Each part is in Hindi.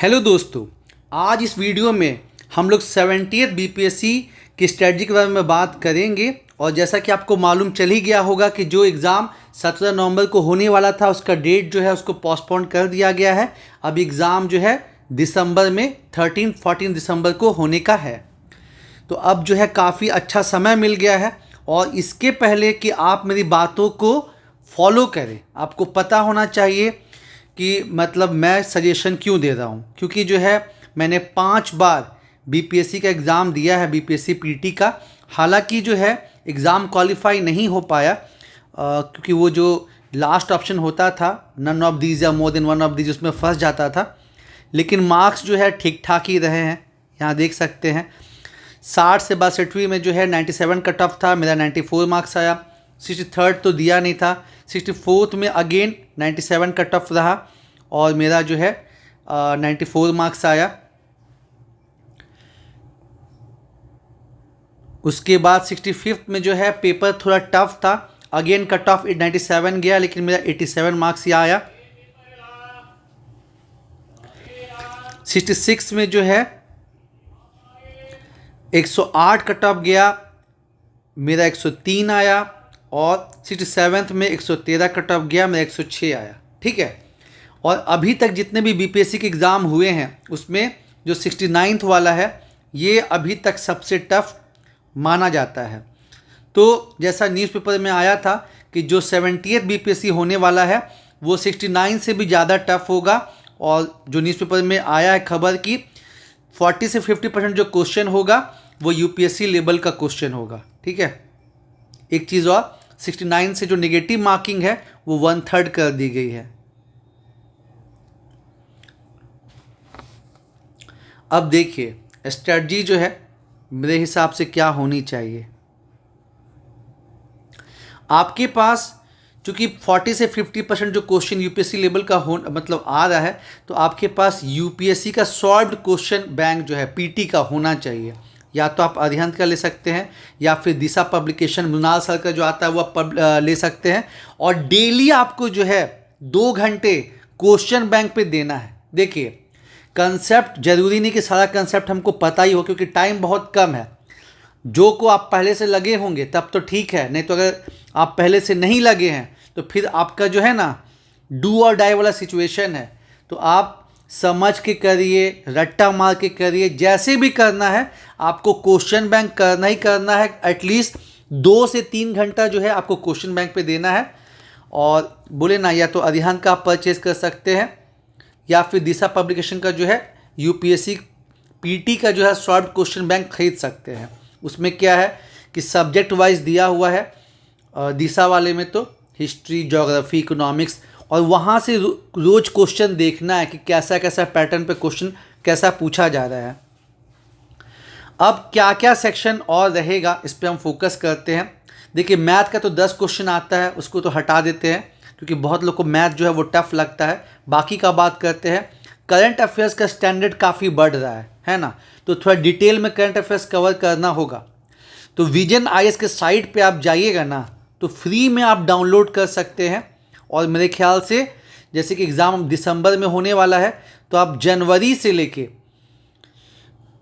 हेलो दोस्तों, आज इस वीडियो में हम लोग 70th बीपीएससी की स्ट्रेटजी के बारे में बात करेंगे। और जैसा कि आपको मालूम चल ही गया होगा कि जो एग्ज़ाम 17 नवंबर को होने वाला था उसका डेट जो है उसको पोस्टपोन कर दिया गया है। अब एग्ज़ाम जो है दिसंबर में 13-14 दिसंबर को होने का है। तो अब जो है काफ़ी अच्छा समय मिल गया है। और इसके पहले कि आप मेरी बातों को फॉलो करें, आपको पता होना चाहिए कि मतलब मैं सजेशन क्यों दे रहा हूँ। क्योंकि जो है मैंने 5 बार बीपीएससी का एग्ज़ाम दिया है, बीपीएससी पीटी का। हालांकि जो है एग्ज़ाम क्वालिफाई नहीं हो पाया क्योंकि वो जो लास्ट ऑप्शन होता था नन ऑफ दीज या more than one of these, उसमें फंस जाता था। लेकिन मार्क्स जो है ठीक ठाक ही रहे हैं, यहाँ देख सकते हैं। 60 से 62वीं में जो है 97 कट ऑफ था, मेरा 94 मार्क्स आया। 63rd तो दिया नहीं था, 64th में अगेन 97 कट ऑफ रहा और मेरा जो है 94 मार्क्स आया। उसके बाद 65th में जो है पेपर थोड़ा टफ था, अगेन कट ऑफ 97 गया, लेकिन मेरा 87 मार्क्स ही आया। 66 में जो है 108 कट ऑफ गया, मेरा 103 आया। और 67th में 113 कट ऑफ गया, मेरा 106 आया। ठीक है। और अभी तक जितने भी बीपीएससी के एग्ज़ाम हुए हैं उसमें जो 69th वाला है ये अभी तक सबसे टफ माना जाता है। तो जैसा न्यूज़पेपर में आया था कि जो 70th बीपीएससी होने वाला है वो 69 से भी ज़्यादा टफ होगा। और जो न्यूज़पेपर में आया है खबर की 40 से 50% जो क्वेश्चन होगा वो यूपीएससी लेवल का क्वेश्चन होगा। ठीक है। एक चीज़ और, 69 से जो नेगेटिव मार्किंग है वो 1/3 कर दी गई है। अब देखिए स्ट्रेटजी जो है मेरे हिसाब से क्या होनी चाहिए। आपके पास चूँकि 40 से 50% जो क्वेश्चन यूपीएससी लेवल का हो मतलब आ रहा है, तो आपके पास यूपीएससी का सॉल्व्ड क्वेश्चन बैंक जो है पीटी का होना चाहिए। या तो आप अरिहंत का ले सकते हैं या फिर दिशा पब्लिकेशन मृणाल सर का जो आता है वो ले सकते हैं। और डेली आपको जो है 2 घंटे क्वेश्चन बैंक पे देना है। देखिए कंसेप्ट ज़रूरी नहीं कि सारा कंसेप्ट हमको पता ही हो, क्योंकि टाइम बहुत कम है। जो को आप पहले से लगे होंगे तब तो ठीक है, नहीं तो अगर आप पहले से नहीं लगे हैं तो फिर आपका जो है ना डू और डाई वाला सिचुएशन है। तो आप समझ के करिए, रट्टा मार के करिए, जैसे भी करना है आपको क्वेश्चन बैंक करना ही करना है। एटलीस्ट 2 से 3 घंटा जो है आपको क्वेश्चन बैंक पे देना है। और बोले ना, या तो अरिहंत का आप परचेज कर सकते हैं या फिर दिशा पब्लिकेशन का जो है यूपीएससी पीटी का जो है सॉल्व क्वेश्चन बैंक खरीद सकते हैं। उसमें क्या है कि सब्जेक्ट वाइज दिया हुआ है, दिशा वाले में तो हिस्ट्री, ज्योग्राफी, इकोनॉमिक्स, और वहाँ से रोज क्वेश्चन देखना है कि कैसा कैसा पैटर्न पे क्वेश्चन कैसा पूछा जा रहा है। अब क्या क्या सेक्शन और रहेगा इस पर हम फोकस करते हैं। देखिए मैथ का तो 10 क्वेश्चन आता है, उसको तो हटा देते हैं क्योंकि बहुत लोग को मैथ जो है वो टफ लगता है। बाकी का बात करते हैं। करंट अफेयर्स का स्टैंडर्ड काफ़ी बढ़ रहा है ना, तो थोड़ा डिटेल में करंट अफेयर्स कवर करना होगा। तो विजन आईएएस के साइट पे आप जाइएगा ना तो फ्री में आप डाउनलोड कर सकते हैं। और मेरे ख्याल से जैसे कि एग्ज़ाम दिसंबर में होने वाला है तो आप जनवरी से लेके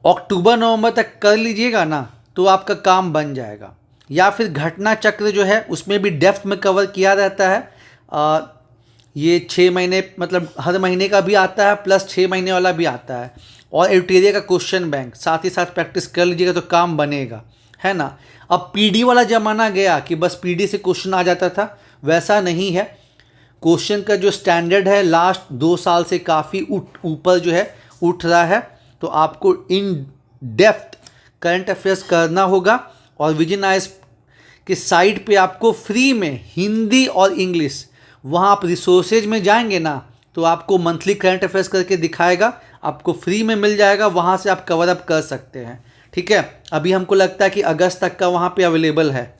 अक्टूबर नवंबर तक कर लीजिएगा ना तो आपका काम बन जाएगा। या फिर घटना चक्र जो है उसमें भी डेप्थ में कवर किया रहता है। ये 6 महीने मतलब हर महीने का भी आता है, प्लस 6 महीने वाला भी आता है। और एरिया का क्वेश्चन बैंक साथ ही साथ प्रैक्टिस कर लीजिएगा तो काम बनेगा, है ना। अब पीडी वाला ज़माना गया कि बस पीडी से क्वेश्चन आ जाता था, वैसा नहीं है। क्वेश्चन का जो स्टैंडर्ड है लास्ट 2 साल से काफ़ी ऊपर जो है उठ रहा है। तो आपको इन डेप्थ करंट अफेयर्स करना होगा। और विजन आईएएस के साइट पे आपको फ्री में हिंदी और इंग्लिश, वहाँ आप रिसोर्सेज में जाएंगे ना तो आपको मंथली करंट अफेयर्स करके दिखाएगा, आपको फ्री में मिल जाएगा, वहाँ से आप कवर अप कर सकते हैं। ठीक है। अभी हमको लगता है कि अगस्त तक का वहाँ पे अवेलेबल है।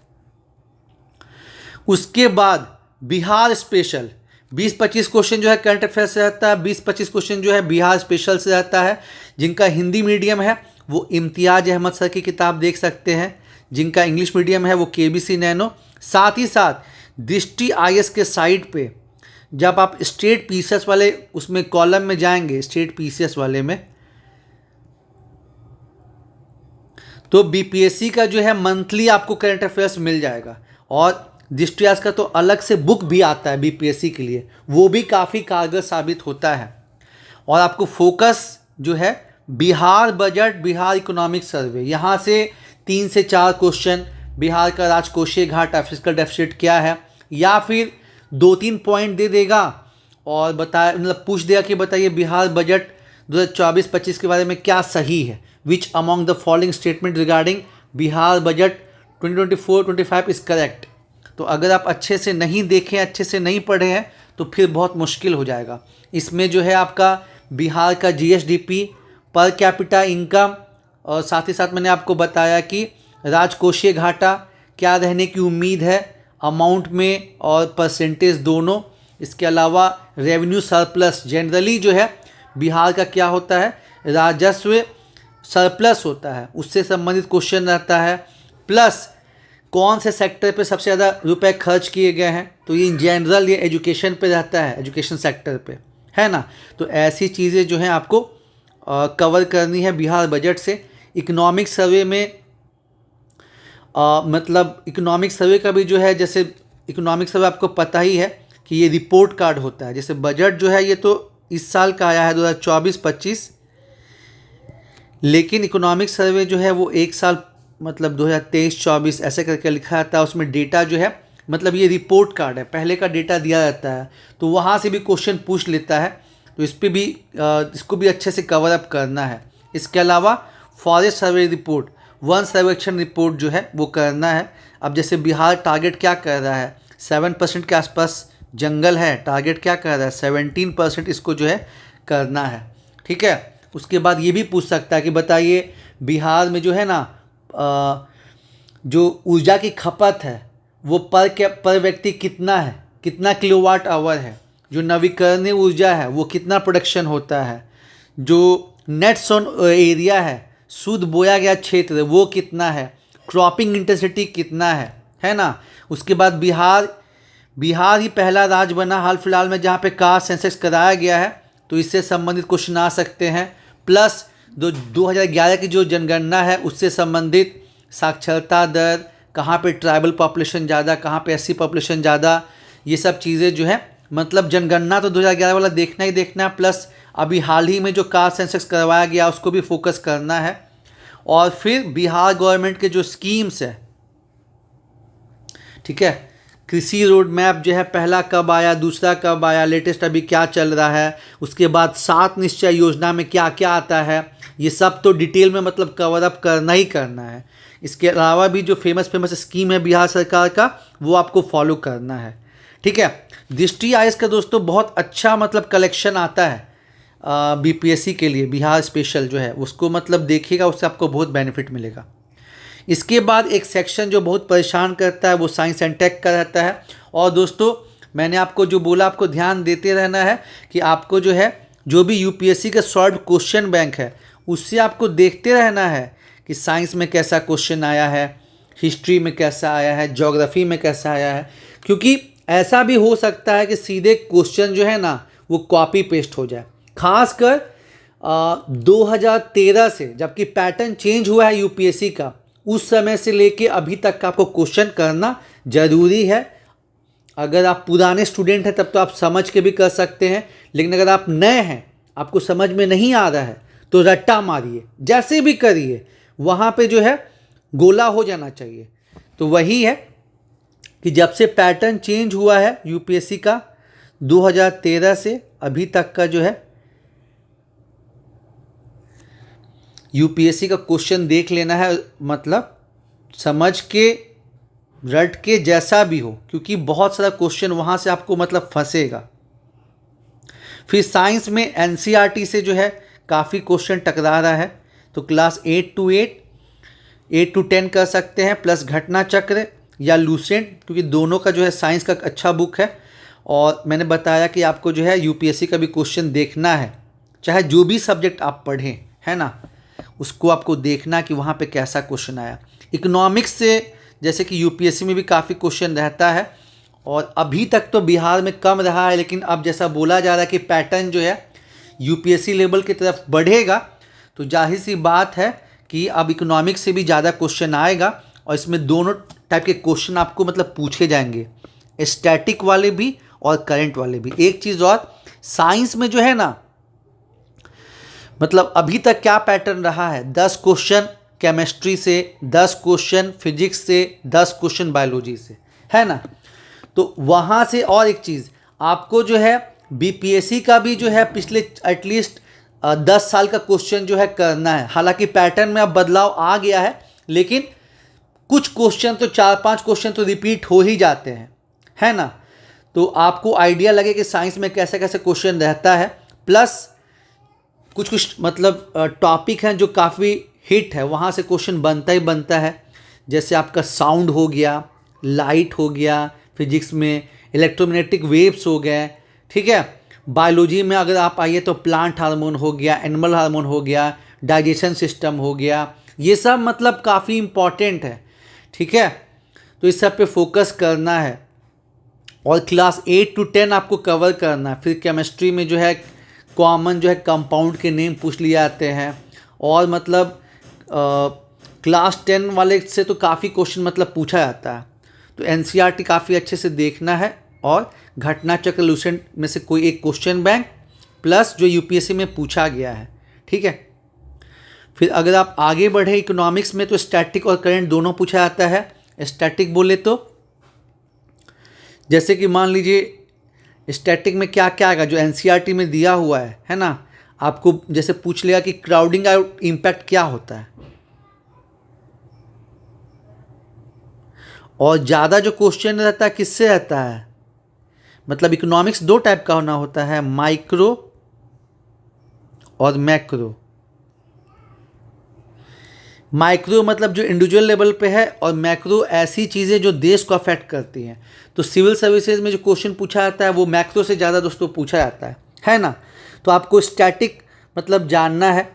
उसके बाद बिहार स्पेशल 20-25 क्वेश्चन जो है करंट अफेयर्स से रहता है, 20-25 क्वेश्चन जो है बिहार स्पेशल से रहता है। जिनका हिंदी मीडियम है वो इम्तियाज़ अहमद सर की किताब देख सकते हैं, जिनका इंग्लिश मीडियम है वो केबीसी नैनो। साथ ही साथ दृष्टि आईएएस के साइट पे जब आप स्टेट पीसीएस वाले उसमें कॉलम में जाएंगे, स्टेट पीसीएस वाले में, तो बीपीएससी का जो है मंथली आपको करंट अफेयर्स मिल जाएगा। और दृष्टि आज का तो अलग से बुक भी आता है बीपीएससी के लिए, वो भी काफ़ी कारगर साबित होता है। और आपको फोकस जो है Bihar budget, Bihar economic survey, यहाँ से 3 से 4 क्वेश्चन, बिहार का राजकोषीय घाटा, फिस्कल डेफिसिट क्या है, या फिर 2-3 पॉइंट दे देगा और बताया, मतलब पूछ देगा कि बताइए बिहार बजट 2024-25 के बारे में क्या सही है, which among the following statement regarding Bihar budget 2024-25 is correct. तो अगर आप अच्छे से नहीं देखें, अच्छे से नहीं पढ़े हैं, तो फिर बहुत मुश्किल हो जाएगा। इसमें जो है आपका बिहार का जीएसडीपी, पर कैपिटा इनकम, और साथ ही साथ मैंने आपको बताया कि राजकोषीय घाटा क्या रहने की उम्मीद है, अमाउंट में और परसेंटेज दोनों। इसके अलावा रेवेन्यू सरप्लस, जनरली जो है बिहार का क्या होता है, राजस्व सरप्लस होता है, उससे संबंधित क्वेश्चन रहता है। प्लस कौन से सेक्टर पे सबसे ज़्यादा रुपए खर्च किए गए हैं, तो ये इन जनरल ये एजुकेशन पे रहता है, एजुकेशन सेक्टर पे, है ना। तो ऐसी चीज़ें जो हैं आपको कवर करनी है बिहार बजट से। इकोनॉमिक सर्वे में मतलब इकोनॉमिक सर्वे का भी जो है, जैसे इकोनॉमिक सर्वे आपको पता ही है कि ये रिपोर्ट कार्ड होता है। जैसे बजट जो है ये तो इस साल का आया है 2024-25, लेकिन इकोनॉमिक सर्वे जो है वो एक साल मतलब 2023-24 ऐसे करके लिखा रहता है। उसमें डेटा जो है, मतलब ये रिपोर्ट कार्ड है, पहले का डेटा दिया रहता है, तो वहाँ से भी क्वेश्चन पूछ लेता है। तो इस पर भी इसको भी अच्छे से कवर अप करना है। इसके अलावा फॉरेस्ट सर्वे रिपोर्ट, वन सर्वेक्षण रिपोर्ट जो है वो करना है। अब जैसे बिहार टारगेट क्या कर रहा है, 7% के आसपास जंगल है, टारगेट क्या कर रहा है 17% इसको जो है करना है, ठीक है। उसके बाद ये भी पूछ सकता है कि बताइए बिहार में जो है ना जो ऊर्जा की खपत है वो पर व्यक्ति कितना है, कितना किलोवाट आवर है, जो नवीकरणीय ऊर्जा है वो कितना प्रोडक्शन होता है, जो नेट सोन एरिया है, शुद्ध बोया गया क्षेत्र वो कितना है, क्रॉपिंग इंटेंसिटी कितना है ना। उसके बाद बिहार ही पहला राज्य बना हाल फिलहाल में जहाँ पे कास्ट सेंसस कराया गया है, तो इससे संबंधित क्वेश्चन आ सकते हैं। प्लस 2011 की जो जनगणना है उससे संबंधित साक्षरता दर, कहाँ पे ट्राइबल पॉपुलेशन ज़्यादा, कहाँ पे एससी पॉपुलेशन ज़्यादा, ये सब चीज़ें जो है, मतलब जनगणना तो 2011 वाला देखना ही देखना है। प्लस अभी हाल ही में जो कास्ट सेंसस करवाया गया उसको भी फोकस करना है। और फिर बिहार गवर्नमेंट के जो स्कीम्स है, ठीक है, कृषि रोड मैप जो है पहला कब आया, दूसरा कब आया, लेटेस्ट अभी क्या चल रहा है, उसके बाद 7 निश्चय योजना में क्या क्या आता है, ये सब तो डिटेल में मतलब कवर अप करना ही करना है। इसके अलावा भी जो फेमस स्कीम है बिहार सरकार का वो आपको फॉलो करना है, ठीक है। दृष्टि आईएएस का दोस्तों बहुत अच्छा मतलब कलेक्शन आता है बीपीएससी के लिए, बिहार स्पेशल जो है उसको मतलब देखिएगा, उससे आपको बहुत बेनिफिट मिलेगा। इसके बाद एक सेक्शन जो बहुत परेशान करता है वो साइंस एंड टेक का रहता है। और दोस्तों मैंने आपको जो बोला, आपको ध्यान देते रहना है कि आपको जो है जो भी यूपीएससी का सॉल्व क्वेश्चन बैंक है उससे आपको देखते रहना है कि साइंस में कैसा क्वेश्चन आया है, हिस्ट्री में कैसा आया है, ज्योग्राफी में कैसा आया है, क्योंकि ऐसा भी हो सकता है कि सीधे क्वेश्चन जो है ना वो कॉपी पेस्ट हो जाए। खासकर 2013 से जबकि पैटर्न चेंज हुआ है यूपीएससी का, उस समय से लेके अभी तक का आपको क्वेश्चन करना ज़रूरी है। अगर आप पुराने स्टूडेंट हैं तब तो आप समझ के भी कर सकते हैं, लेकिन अगर आप नए हैं, आपको समझ में नहीं आ रहा है, तो रट्टा मारिए, जैसे भी करिए, वहाँ पे जो है गोला हो जाना चाहिए। तो वही है कि जब से पैटर्न चेंज हुआ है यूपीएससी का 2013 से अभी तक का जो है यूपीएससी का क्वेश्चन देख लेना है, मतलब समझ के रट के जैसा भी हो, क्योंकि बहुत सारा क्वेश्चन वहाँ से आपको मतलब फंसेगा। फिर साइंस में एनसीईआरटी से जो है काफ़ी क्वेश्चन टकरा रहा है, तो क्लास 8 to 10 कर सकते हैं, प्लस घटना चक्र या लूसेंट, क्योंकि दोनों का जो है साइंस का अच्छा बुक है। और मैंने बताया कि आपको जो है यूपीएससी का भी क्वेश्चन देखना है, चाहे जो भी सब्जेक्ट आप पढ़ें, है ना, उसको आपको देखना कि वहाँ पे कैसा क्वेश्चन आया। इकोनॉमिक्स से जैसे कि यूपीएससी में भी काफ़ी क्वेश्चन रहता है, और अभी तक तो बिहार में कम रहा है, लेकिन अब जैसा बोला जा रहा है कि पैटर्न जो है यूपीएससी लेवल की तरफ बढ़ेगा, तो जाहिर सी बात है कि अब इकोनॉमिक्स से भी ज़्यादा क्वेश्चन आएगा और इसमें दोनों टाइप के क्वेश्चन आपको मतलब पूछे जाएंगे, स्टैटिक वाले भी और करंट वाले भी। एक चीज़ और, साइंस में जो है ना, मतलब अभी तक क्या पैटर्न रहा है, 10 क्वेश्चन केमिस्ट्री से, 10 क्वेश्चन फिजिक्स से, 10 क्वेश्चन बायोलॉजी से, है ना। तो वहाँ से और एक चीज़ आपको जो है बीपीएससी का भी जो है पिछले एटलीस्ट 10 साल का क्वेश्चन जो है करना है। हालांकि पैटर्न में अब बदलाव आ गया है, लेकिन कुछ क्वेश्चन तो 4-5 क्वेश्चन तो रिपीट हो ही जाते हैं, है ना। तो आपको आइडिया लगे कि साइंस में कैसे कैसे क्वेश्चन रहता है, प्लस कुछ कुछ मतलब टॉपिक हैं जो काफ़ी हिट है, वहाँ से क्वेश्चन बनता ही बनता है। जैसे आपका साउंड हो गया, लाइट हो गया, फिजिक्स में इलेक्ट्रोमैग्नेटिक वेव्स हो गए, ठीक है। बायोलॉजी में अगर आप आइए तो प्लांट हार्मोन हो गया, एनिमल हार्मोन हो गया, डाइजेशन सिस्टम हो गया, ये सब मतलब काफ़ी इम्पॉर्टेंट है, ठीक है। तो इस सब पे फोकस करना है और क्लास 8 to 10 आपको कवर करना है। फिर केमिस्ट्री में जो है कॉमन जो है कंपाउंड के नेम पूछ लिए जाते हैं, और मतलब क्लास 10 वाले से तो काफ़ी क्वेश्चन मतलब पूछा जाता है। तो एनसीईआरटी काफ़ी अच्छे से देखना है, और घटना चक्र लूसेंट में से कोई एक क्वेश्चन बैंक प्लस जो यूपीएससी में पूछा गया है, ठीक है। फिर अगर आप आगे बढ़े इकोनॉमिक्स में, तो स्टैटिक और करंट दोनों पूछा जाता है। स्टैटिक बोले तो जैसे कि मान लीजिए स्टैटिक में क्या क्या आएगा जो एनसीईआरटी में दिया हुआ है ना। आपको जैसे पूछ लिया कि क्राउडिंग आउट इम्पैक्ट क्या होता है, और ज़्यादा जो क्वेश्चन रहता है किससे रहता है, मतलब इकोनॉमिक्स 2 टाइप का होना होता है, माइक्रो और मैक्रो। माइक्रो मतलब जो इंडिविजुअल लेवल पे है, और मैक्रो ऐसी चीज़ें जो देश को अफेक्ट करती हैं। तो सिविल सर्विसेज में जो क्वेश्चन पूछा जाता है वो मैक्रो से ज़्यादा दोस्तों पूछा जाता है ना। तो आपको स्टैटिक मतलब जानना है,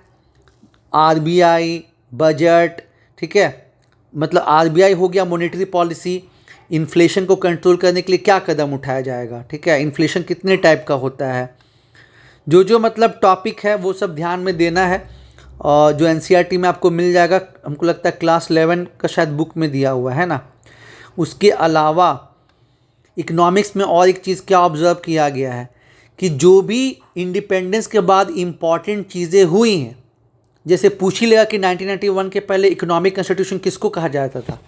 आरबीआई, बजट, ठीक है। मतलब आरबीआई हो गया मॉनेटरी पॉलिसी, इन्फ्लेशन को कंट्रोल करने के लिए क्या कदम उठाया जाएगा, ठीक है। इन्फ्लेशन कितने टाइप का होता है, जो जो मतलब टॉपिक है वो सब ध्यान में देना है। और जो एनसीईआरटी में आपको मिल जाएगा, हमको लगता है क्लास 11 का शायद बुक में दिया हुआ है ना। उसके अलावा इकोनॉमिक्स में और एक चीज़ क्या ऑब्जर्व किया गया है कि जो भी इंडिपेंडेंस के बाद इम्पॉर्टेंट चीज़ें हुई हैं, जैसे पूछ ही लेगा कि 1991 के पहले इकोनॉमिक कॉन्स्टिट्यूशन किसको कहा जाता था,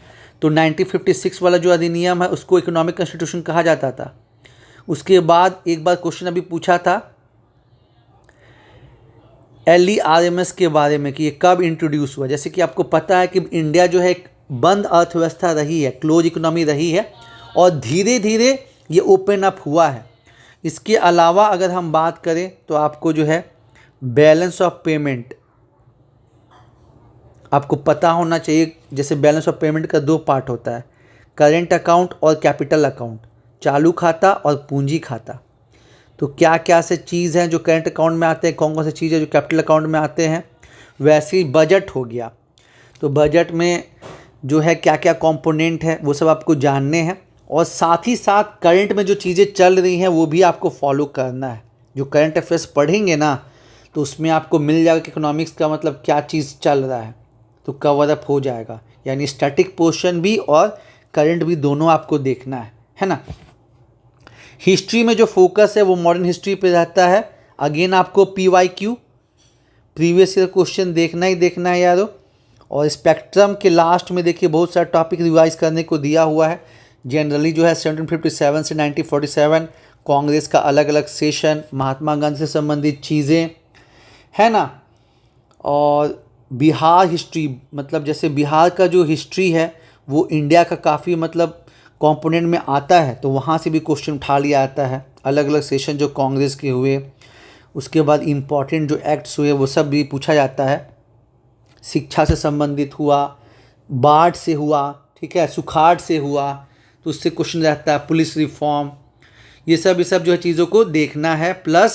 तो 1956 वाला जो अधिनियम है उसको इकोनॉमिक कॉन्स्टिट्यूशन कहा जाता था। उसके बाद एक बार क्वेश्चन अभी पूछा था LERMS के बारे में कि ये कब इंट्रोड्यूस हुआ। जैसे कि आपको पता है कि इंडिया जो है एक बंद अर्थव्यवस्था रही है, क्लोज इकोनॉमी रही है, और धीरे धीरे ये ओपन अप हुआ है। इसके अलावा अगर हम बात करें तो आपको जो है बैलेंस ऑफ पेमेंट आपको पता होना चाहिए। जैसे बैलेंस ऑफ पेमेंट का 2 पार्ट होता है, करेंट अकाउंट और कैपिटल अकाउंट, चालू खाता और पूंजी खाता। तो क्या क्या से चीज़ हैं जो करेंट अकाउंट में आते हैं, कौन कौन सी चीज़ है जो कैपिटल अकाउंट में आते हैं। वैसे ही बजट हो गया, तो बजट में जो है क्या क्या कंपोनेंट है वो सब आपको जानने हैं, और साथ ही साथ करंट में जो चीज़ें चल रही हैं वो भी आपको फॉलो करना है। जो करंट अफेयर्स पढ़ेंगे ना तो उसमें आपको मिल जाएगा कि इकोनॉमिक्स का मतलब क्या चीज़ चल रहा है, तो कवर अप हो जाएगा। यानी स्टैटिक पोर्शन भी और करंट भी दोनों आपको देखना है ना। हिस्ट्री में जो फोकस है वो मॉडर्न हिस्ट्री पे रहता है। अगेन आपको PYQ प्रीवियस ईयर क्वेश्चन देखना ही देखना है यारो। और स्पेक्ट्रम के लास्ट में देखिए बहुत सारा टॉपिक रिवाइज करने को दिया हुआ है। जनरली जो है 1757 से 1947 कांग्रेस का अलग अलग सेशन, महात्मा गांधी से संबंधित चीज़ें, है ना। और बिहार हिस्ट्री, मतलब जैसे बिहार का जो हिस्ट्री है वो इंडिया का काफ़ी मतलब कंपोनेंट में आता है, तो वहाँ से भी क्वेश्चन उठा लिया जाता है। अलग अलग सेशन जो कांग्रेस के हुए, उसके बाद इम्पॉर्टेंट जो एक्ट्स हुए वो सब भी पूछा जाता है। शिक्षा से संबंधित हुआ, बाढ़ से हुआ, ठीक है, सुखाड़ से हुआ, तो उससे क्वेश्चन रहता है। पुलिस रिफॉर्म, ये सब जो है चीज़ों को देखना है। प्लस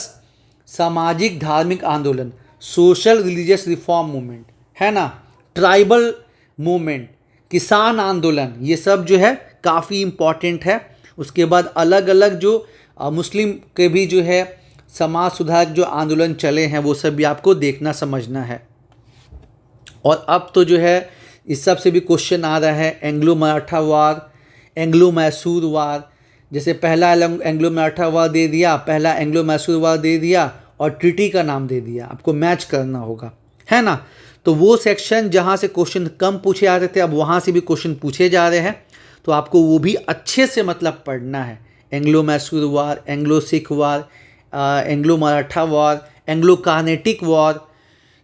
सामाजिक धार्मिक आंदोलन, सोशल रिलीजियस रिफॉर्म मूवमेंट, है ना, ट्राइबल मूवमेंट, किसान आंदोलन, ये सब जो है काफ़ी इम्पॉर्टेंट है। उसके बाद अलग अलग जो मुस्लिम के भी जो है समाज सुधारक जो आंदोलन चले हैं वो सब भी आपको देखना समझना है। और अब तो जो है इस सब से भी क्वेश्चन आ रहा है, एंग्लो मराठा वार, एंग्लो मैसूर वार। जैसे पहला एंग्लो मराठा वार दे दिया, पहला एंग्लो मैसूर वार दे दिया और ट्रीटी का नाम दे दिया, आपको मैच करना होगा, है ना। तो वो सेक्शन जहाँ से क्वेश्चन कम पूछे जाते थे अब वहाँ से भी क्वेश्चन पूछे जा रहे हैं, तो आपको वो भी अच्छे से मतलब पढ़ना है। एंग्लो मैसूर वार, एंग्लो सिख वार, एंग्लो मराठा वार, एंग्लो कार्नेटिक वार,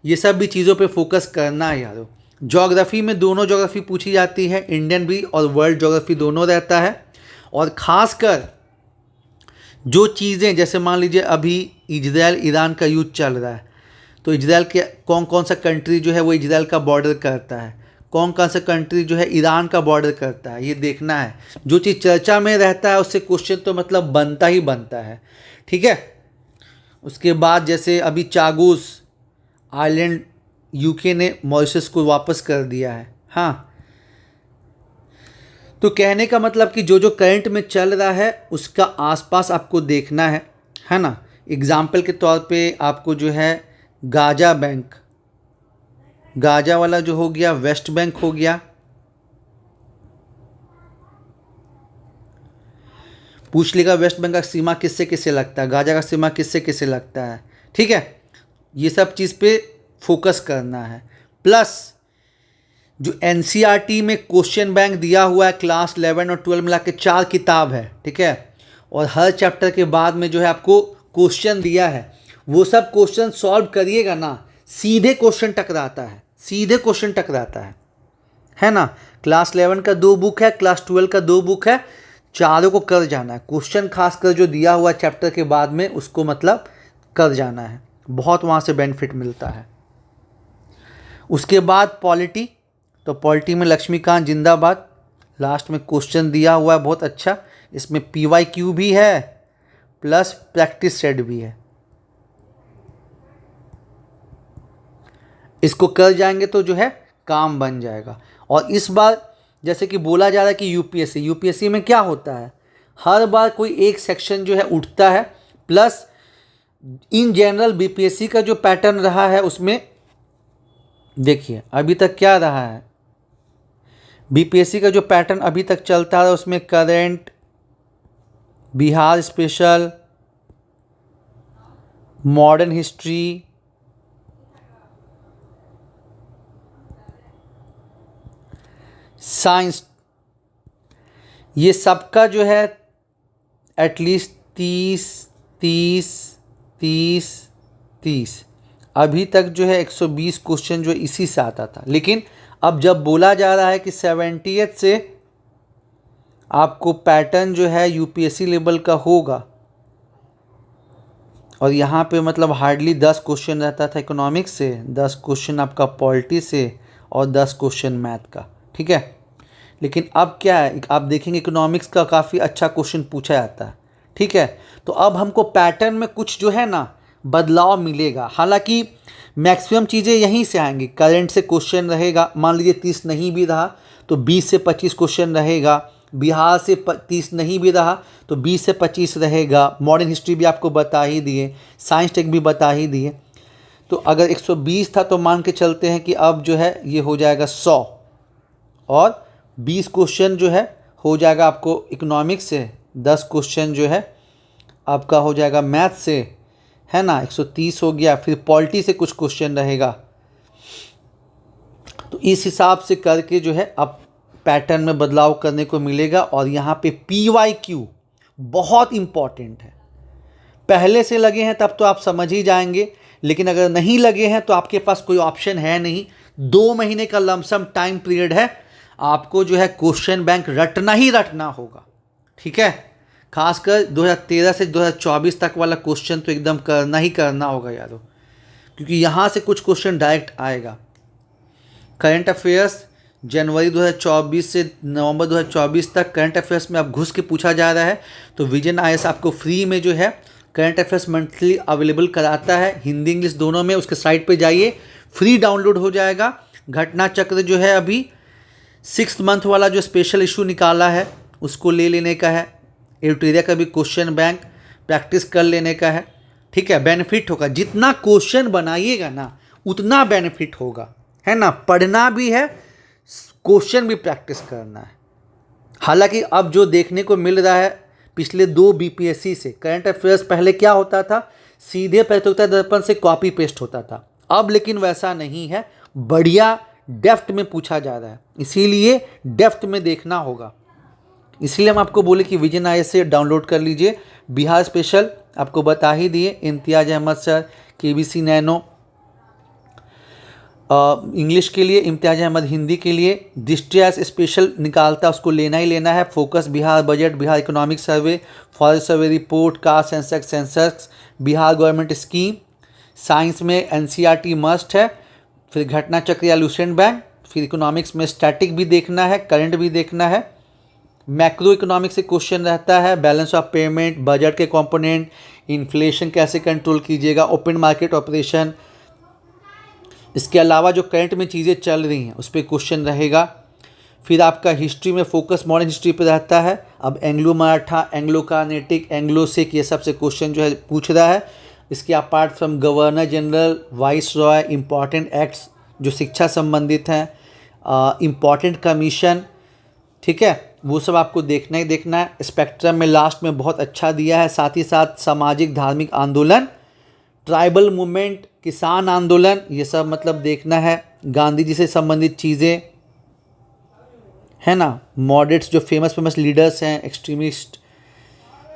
ये सब भी चीज़ों पे फोकस करना है यारो। ज्योग्राफी में दोनों ज्योग्राफी पूछी जाती है, इंडियन भी और वर्ल्ड ज्योग्राफी दोनों रहता है। और ख़ासकर जो चीज़ें जैसे मान लीजिए अभी इजराइल ईरान का युद्ध चल रहा है, तो इजराइल के कौन कौन सा कंट्री जो है वो इजराइल का बॉर्डर करता है, कौन कौन सा कंट्री जो है ईरान का बॉर्डर करता है, ये देखना है। जो चीज़ चर्चा में रहता है उससे क्वेश्चन तो मतलब बनता ही बनता है, ठीक है। उसके बाद जैसे अभी चागोस आइलैंड यूके ने मॉरिशस को वापस कर दिया है, हाँ। तो कहने का मतलब कि जो जो करंट में चल रहा है उसका आसपास आपको देखना है ना। एग्जाम्पल के तौर पे आपको जो है गाजा बैंक, गाजा वाला जो हो गया वेस्ट बैंक हो गया, पूछ लेगा वेस्ट बैंक का सीमा किससे किससे लगता है, गाजा का सीमा किससे किससे लगता है, ठीक है। ये सब चीज़ पे फोकस करना है। प्लस जो एनसीईआरटी में क्वेश्चन बैंक दिया हुआ है क्लास 11 और 12 मिला के 4 किताब है, ठीक है। और हर चैप्टर के बाद में जो है आपको क्वेश्चन दिया है, वो सब क्वेश्चन सॉल्व करिएगा ना, सीधे क्वेश्चन टकराता है, सीधे क्वेश्चन टकराता है ना। क्लास 11 का 2 बुक है, क्लास 12 का 2 बुक है, चारों को कर जाना है। क्वेश्चन खासकर जो दिया हुआ चैप्टर के बाद में उसको मतलब कर जाना है, बहुत वहाँ से बेनिफिट मिलता है। उसके बाद पॉलिटी, तो पॉलिटी में लक्ष्मीकांत जिंदाबाद, लास्ट में क्वेश्चन दिया हुआ है बहुत अच्छा, इसमें PYQ भी है प्लस प्रैक्टिस सेट भी है। इसको कर जाएंगे तो जो है काम बन जाएगा। और इस बार जैसे कि बोला जा रहा है कि यूपीएससी में क्या होता है, हर बार कोई एक सेक्शन जो है उठता है, प्लस इन जनरल बीपीएससी का जो पैटर्न रहा है उसमें देखिए अभी तक क्या रहा है, बीपीएससी का जो पैटर्न अभी तक चलता है उसमें current, Bihar special, modern history, science, ये सबका जो है एटलीस्ट 30 अभी तक जो है 120 क्वेश्चन जो इसी से आता था। लेकिन अब जब बोला जा रहा है कि 70th से आपको पैटर्न जो है यूपीएससी लेवल का होगा, और यहाँ पे मतलब हार्डली 10 क्वेश्चन रहता था इकोनॉमिक्स से, 10 क्वेश्चन आपका पॉलिटी से और 10 क्वेश्चन मैथ का, ठीक है। लेकिन अब क्या है, आप देखेंगे इकोनॉमिक्स का काफ़ी अच्छा क्वेश्चन पूछा जाता है, ठीक है। तो अब हमको पैटर्न में कुछ जो है ना बदलाव मिलेगा। हालांकि मैक्सिमम चीज़ें यहीं से आएंगी, करंट से क्वेश्चन रहेगा, मान लीजिए 30 नहीं भी रहा तो 20 से 25 क्वेश्चन रहेगा, बिहार से 30 नहीं भी रहा तो 20 से 25 रहेगा, मॉडर्न हिस्ट्री भी आपको बता ही दिए, साइंस टेक भी बता ही दिए। तो अगर 120 था तो मान के चलते हैं कि अब जो है ये हो जाएगा 100, और 20 क्वेश्चन जो है हो जाएगा आपको इकोनॉमिक्स से, 10 क्वेश्चन जो है आपका हो जाएगा मैथ से, है ना, 130 हो गया। फिर पॉलिटी से कुछ क्वेश्चन रहेगा। तो इस हिसाब से करके जो है अब पैटर्न में बदलाव करने को मिलेगा। और यहाँ पे PYQ बहुत इम्पॉर्टेंट है। पहले से लगे हैं तब तो आप समझ ही जाएंगे, लेकिन अगर नहीं लगे हैं तो आपके पास कोई ऑप्शन है नहीं। 2 महीने का लमसम टाइम पीरियड है, आपको जो है क्वेश्चन बैंक रटना ही रटना होगा, ठीक है। खासकर 2013 से 2024 तक वाला क्वेश्चन तो एकदम करना ही करना होगा यारों, क्योंकि यहाँ से कुछ क्वेश्चन डायरेक्ट आएगा। करंट अफेयर्स जनवरी 2024 से नवंबर 2024 तक करंट अफेयर्स में अब घुस के पूछा जा रहा है। तो विजन IAS आपको फ्री में जो है करंट अफेयर्स मंथली अवेलेबल कराता है, हिंदी इंग्लिश दोनों में। उसके साइट पे जाइए, फ्री डाउनलोड हो जाएगा। घटना चक्र जो है अभी 6th मंथ वाला जो स्पेशल इशू निकाला है उसको ले लेने का है, एडिटोरिया का भी क्वेश्चन बैंक प्रैक्टिस कर लेने का है। ठीक है, बेनिफिट होगा, जितना क्वेश्चन बनाइएगा ना उतना बेनिफिट होगा, है ना। पढ़ना भी है, क्वेश्चन भी प्रैक्टिस करना है। हालांकि अब जो देखने को मिल रहा है पिछले 2 बीपीएससी से, करंट अफेयर्स पहले क्या होता था, सीधे प्रतियोगिता दर्पण से कॉपी पेस्ट होता था। अब लेकिन वैसा नहीं है, बढ़िया डेप्थ में पूछा जा रहा है, इसीलिए डेप्थ में देखना होगा। इसलिए हम आपको बोले कि विजन आईएएस से डाउनलोड कर लीजिए। बिहार स्पेशल आपको बता ही दिए, Imtiaz Ahmed sir, KBC Nano English के लिए, इम्तियाज अहमद हिंदी के लिए, दृष्टि एस स्पेशल निकालता, उसको लेना ही लेना है। Focus Bihar budget, Bihar economic survey, forest survey report, caste census, Bihar government scheme. Science में एनसीईआरटी मस्ट है, फिर घटना चक्र या लूसेंट बैंक, फिर इकोनॉमिक्स में स्टैटिक भी देखना है, करंट भी देखना है। मैक्रो इकोनॉमिक्स से क्वेश्चन रहता है, बैलेंस ऑफ पेमेंट, बजट के कंपोनेंट, इन्फ्लेशन कैसे कंट्रोल कीजिएगा, ओपन मार्केट ऑपरेशन। इसके अलावा जो करंट में चीज़ें चल रही हैं उस पर क्वेश्चन रहेगा। फिर आपका हिस्ट्री में फोकस मॉडर्न हिस्ट्री पे रहता है। अब Anglo Maratha, Anglo Carnatic, Anglo Sikh, ये सब से क्वेश्चन जो है पूछ रहा है। इसके apart from governor general, vice Roy, important acts जो शिक्षा संबंधित हैं, इम्पॉर्टेंट कमीशन, ठीक है, वो सब आपको देखना ही देखना है। स्पेक्ट्रम में लास्ट में बहुत अच्छा दिया है, साथ ही साथ सामाजिक धार्मिक आंदोलन, ट्राइबल मूवमेंट, किसान आंदोलन, ये सब मतलब देखना है। गांधी जी से संबंधित चीज़ें, है ना। मॉडरेट्स जो फेमस लीडर्स हैं, एक्सट्रीमिस्ट,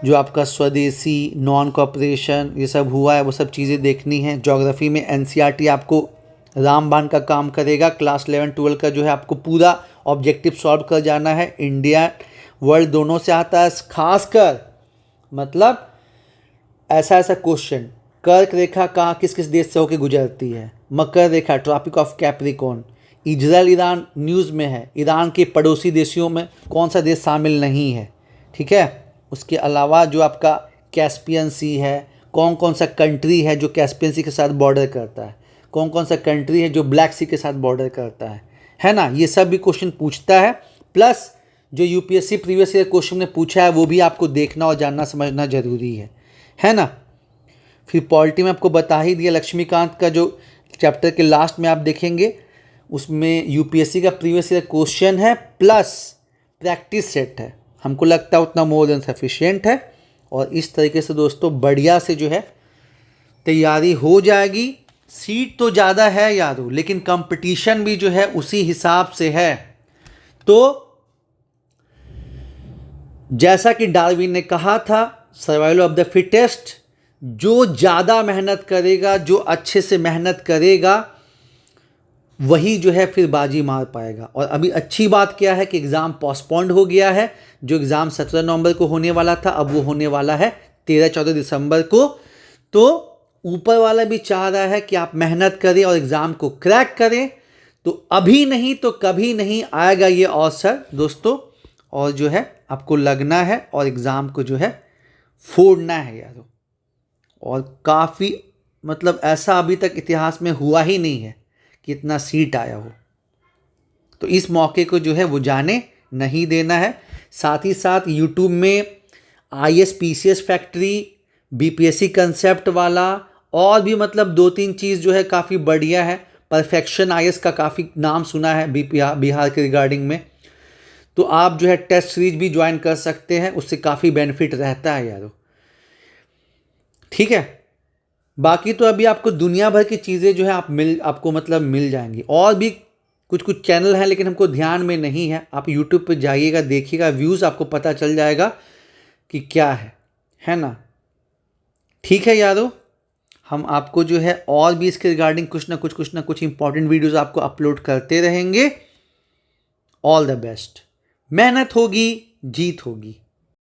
जो आपका स्वदेशी, नॉन कॉपरेशन, ये सब हुआ है, वो सब चीज़ें देखनी है। ज्योग्राफी में एनसीईआरटी आपको रामबाण का काम करेगा। क्लास 11-12 का जो है आपको पूरा ऑब्जेक्टिव सॉल्व कर जाना है। इंडिया वर्ल्ड दोनों से आता है, खासकर मतलब ऐसा क्वेश्चन, कर्क रेखा कहाँ किस किस देश से होकर गुजरती है, मकर रेखा, tropic of Capricorn, Israel Iran news में है, ईरान के पड़ोसी देशों में कौन सा देश शामिल नहीं है, ठीक है। उसके अलावा जो आपका कैस्पियन सी है, कौन कौन सा कंट्री है जो कैस्पियन सी के साथ बॉर्डर करता है, कौन कौन सा कंट्री है जो ब्लैक सी के साथ बॉर्डर करता है ना। ये सब भी क्वेश्चन पूछता है। प्लस जो यूपीएससी प्रीवियस ईयर क्वेश्चन ने पूछा है वो भी आपको देखना और जानना समझना जरूरी है ना। फिर पॉलिटी में आपको बता ही दिया, लक्ष्मीकांत का जो चैप्टर के लास्ट में आप देखेंगे उसमें यूपीएससी का प्रीवियस ईयर क्वेश्चन है प्लस प्रैक्टिस सेट है। हमको लगता है उतना मोर देन सफिशिएंट है। और इस तरीके से दोस्तों बढ़िया से जो है तैयारी हो जाएगी। सीट तो ज़्यादा है यारो, लेकिन कंपटीशन भी जो है उसी हिसाब से है। तो जैसा कि डार्विन ने कहा था, सर्वाइवल ऑफ द फिटेस्ट, जो ज़्यादा मेहनत करेगा, जो अच्छे से मेहनत करेगा, वही जो है फिर बाजी मार पाएगा। और अभी अच्छी बात क्या है कि एग्ज़ाम पोस्टपोन्ड हो गया है। जो एग्ज़ाम 17 नवंबर को होने वाला था अब वो होने वाला है 13-14 दिसंबर को। तो ऊपर वाला भी चाह रहा है कि आप मेहनत करें और एग्ज़ाम को क्रैक करें। तो अभी नहीं तो कभी नहीं आएगा ये अवसर दोस्तों, और जो है आपको लगना है और एग्ज़ाम को जो है फोड़ना है यारो। और काफ़ी मतलब ऐसा अभी तक इतिहास में हुआ ही नहीं है कि इतना सीट आया हो। तो इस मौके को जो है वो जाने नहीं देना है। साथ ही साथ यूट्यूब में IAS PCS factory, BPSC concept वाला और भी मतलब 2-3 चीज़ जो है काफ़ी बढ़िया है। परफेक्शन आईएएस का काफ़ी नाम सुना है बिहार के रिगार्डिंग में। तो आप जो है टेस्ट सीरीज भी ज्वाइन कर सकते हैं, उससे काफ़ी बेनिफिट रहता है यारो, ठीक है। बाकी तो अभी आपको दुनिया भर की चीज़ें जो है आपको मतलब मिल जाएंगी। और भी कुछ चैनल हैं लेकिन हमको ध्यान में नहीं है। आप यूट्यूब पे जाइएगा, देखिएगा, व्यूज़ आपको पता चल जाएगा कि क्या है ना। ठीक है यारो, हम आपको जो है और भी इसके रिगार्डिंग कुछ ना कुछ इंपॉर्टेंट वीडियोज़ आपको अपलोड करते रहेंगे। All the best. मेहनत होगी, जीत होगी।